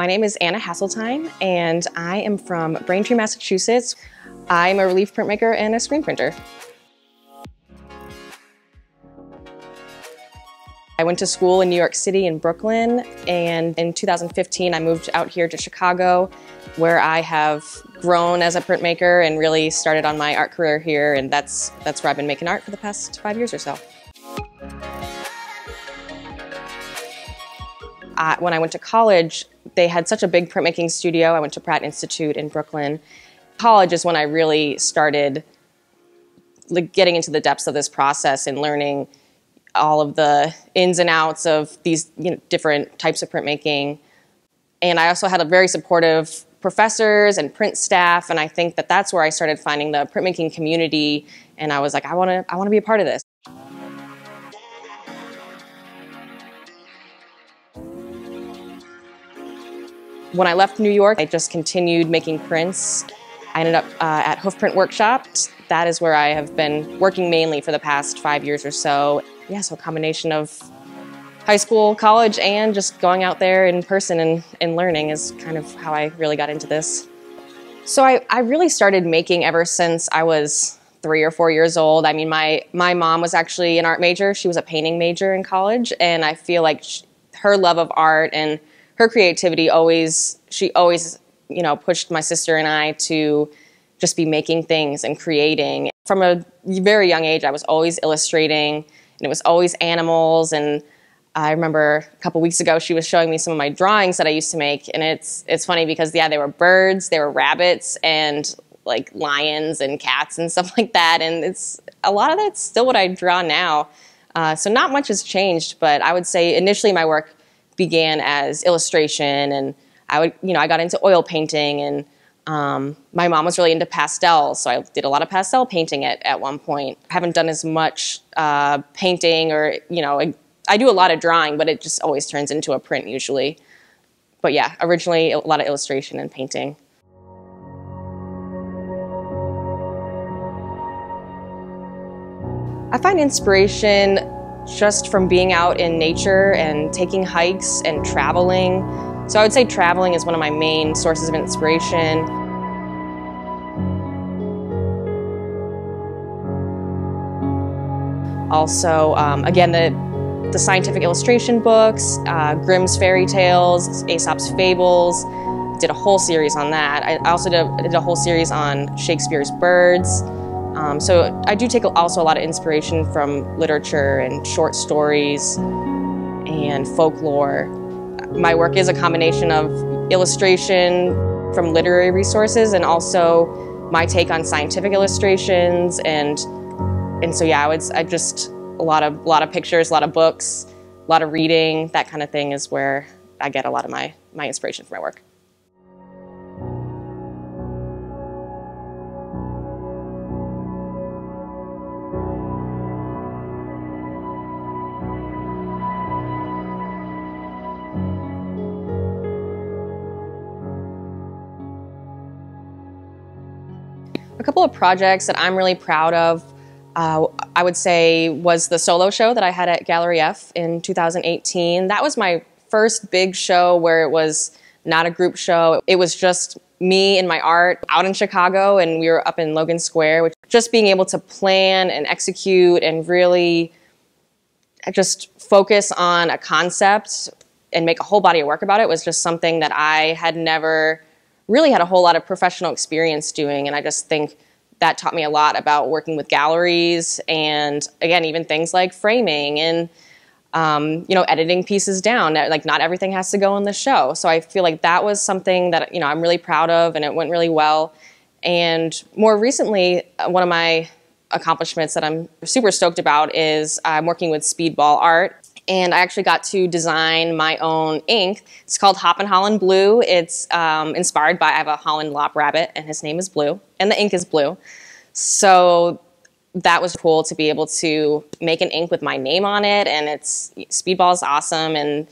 My name is Anna Hasseltine, and I am from Braintree, Massachusetts. I'm a relief printmaker and a screen printer. I went to school in New York City and Brooklyn, and in 2015 I moved out here to Chicago, where I have grown as a printmaker and really started on my art career here, and that's where I've been making art for the past 5 years or so. When I went to college, they had such a big printmaking studio. I went to Pratt Institute in Brooklyn. College is when I really started getting into the depths of this process and learning all of the ins and outs of these different types of printmaking. And I also had a very supportive professors and print staff, and I think that that's where I started finding the printmaking community, and I was like, I want to be a part of this. When I left New York, I just continued making prints. I ended up at Hoof Print Workshops. That is where I have been working mainly for the past 5 years or so. Yeah, so a combination of high school, college, and just going out there in person and learning is kind of how I really got into this. So I really started making ever since I was 3 or 4 years old. I mean, my mom was actually an art major. She was a painting major in college, and I feel like her love of art and her creativity she always pushed my sister and I to just be making things and creating. From a very young age, I was always illustrating, and it was always animals. And I remember a couple weeks ago, she was showing me some of my drawings that I used to make, and it's funny because yeah, they were birds, they were rabbits, and like lions and cats and stuff like that. And a lot of that's still what I draw now. So not much has changed, but I would say initially my work began as illustration, and I got into oil painting, and my mom was really into pastels, so I did a lot of pastel painting at one point. I haven't done as much painting, or I do a lot of drawing, but it just always turns into a print usually. But yeah, originally a lot of illustration and painting. I find inspiration just from being out in nature and taking hikes and traveling. So I would say traveling is one of my main sources of inspiration. Also, again, the scientific illustration books, Grimm's fairy tales, Aesop's fables. Did a whole series on that. I also did a whole series on Shakespeare's birds. So I do take also a lot of inspiration from literature and short stories and folklore. My work is a combination of illustration from literary resources and also my take on scientific illustrations, and so yeah, I just a lot of pictures, a lot of books, a lot of reading. That kind of thing is where I get a lot of my inspiration for my work. A couple of projects that I'm really proud of, I would say, was the solo show that I had at Gallery F in 2018. That was my first big show where it was not a group show. It was just me and my art out in Chicago, and we were up in Logan Square. Which, just being able to plan and execute and really just focus on a concept and make a whole body of work about it was just something that I had never really had a whole lot of professional experience doing, and I just think that taught me a lot about working with galleries, and again, even things like framing and editing pieces down. Like, not everything has to go in the show. So I feel like that was something that I'm really proud of, and it went really well. And more recently, one of my accomplishments that I'm super stoked about is I'm working with Speedball Art. And I actually got to design my own ink. It's called Hoppin' Holland Blue. It's inspired by, I have a Holland Lop rabbit, and his name is Blue, and the ink is blue. So that was cool to be able to make an ink with my name on it, and Speedball is awesome, and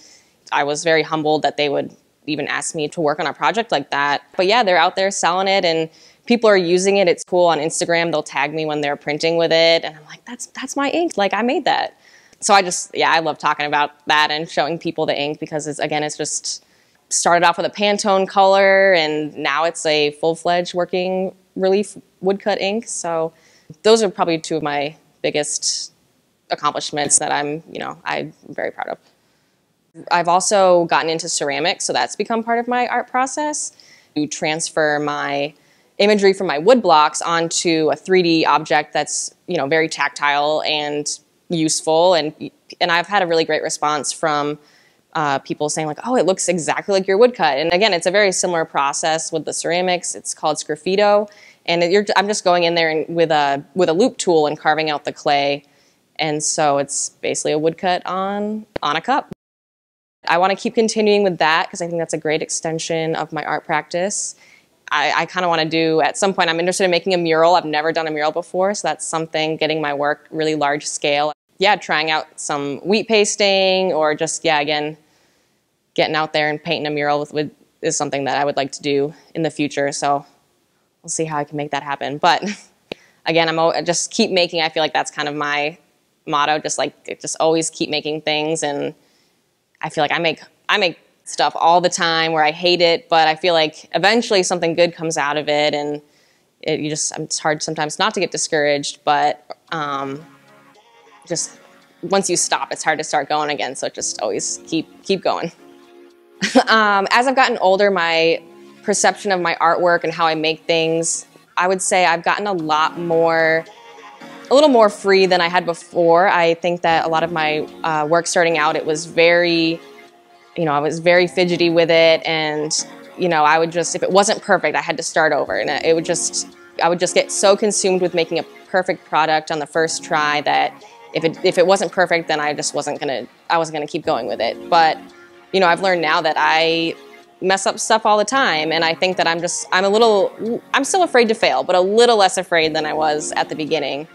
I was very humbled that they would even ask me to work on a project like that. But yeah, they're out there selling it, and people are using it. It's cool on Instagram. They'll tag me when they're printing with it, and I'm like, that's my ink. Like, I made that. So I love talking about that and showing people the ink because it's just started off with a Pantone color, and now it's a full-fledged working relief woodcut ink. So those are probably two of my biggest accomplishments that I'm very proud of. I've also gotten into ceramics, so that's become part of my art process. To transfer my imagery from my wood blocks onto a 3D object that's very tactile and useful, and I've had a really great response from people saying like, oh, it looks exactly like your woodcut. And again, it's a very similar process with the ceramics. It's called sgraffito, and I'm just going in there and with a loop tool and carving out the clay, and so it's basically a woodcut on a cup. I want to keep continuing with that because I think that's a great extension of my art practice. I kind of want to do, at some point, I'm interested in making a mural. I've never done a mural before, so that's something, getting my work really large scale. Yeah, trying out some wheat pasting, or just, again, getting out there and painting a mural is something that I would like to do in the future, so we'll see how I can make that happen. But again, just keep making. I feel like that's kind of my motto, just always keep making things. And I feel like I make stuff all the time where I hate it, but I feel like eventually something good comes out of it, and it's hard sometimes not to get discouraged, but just once you stop, it's hard to start going again, so just always keep going. As I've gotten older, my perception of my artwork and how I make things, I would say I've gotten a little more free than I had before. I think that a lot of my work starting out, it was very, I was very fidgety with it, and I would just, if it wasn't perfect, I had to start over, and I would just get so consumed with making a perfect product on the first try that if it wasn't perfect, then I wasn't gonna keep going with it. But I've learned now that I mess up stuff all the time, and I think that I'm still afraid to fail, but a little less afraid than I was at the beginning.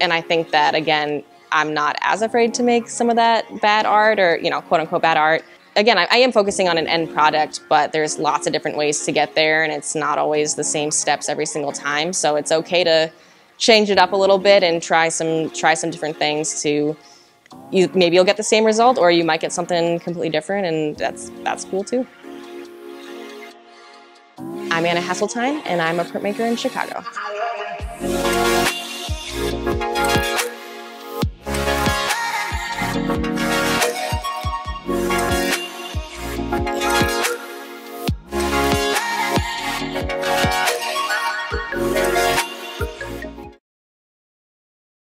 And I think that, again, I'm not as afraid to make some of that bad art, or quote unquote bad art. Again, I am focusing on an end product, but there's lots of different ways to get there, and it's not always the same steps every single time. So it's okay to change it up a little bit and try some different things maybe you'll get the same result, or you might get something completely different, and that's cool too. I'm Hasseltine, and I'm a printmaker in Chicago.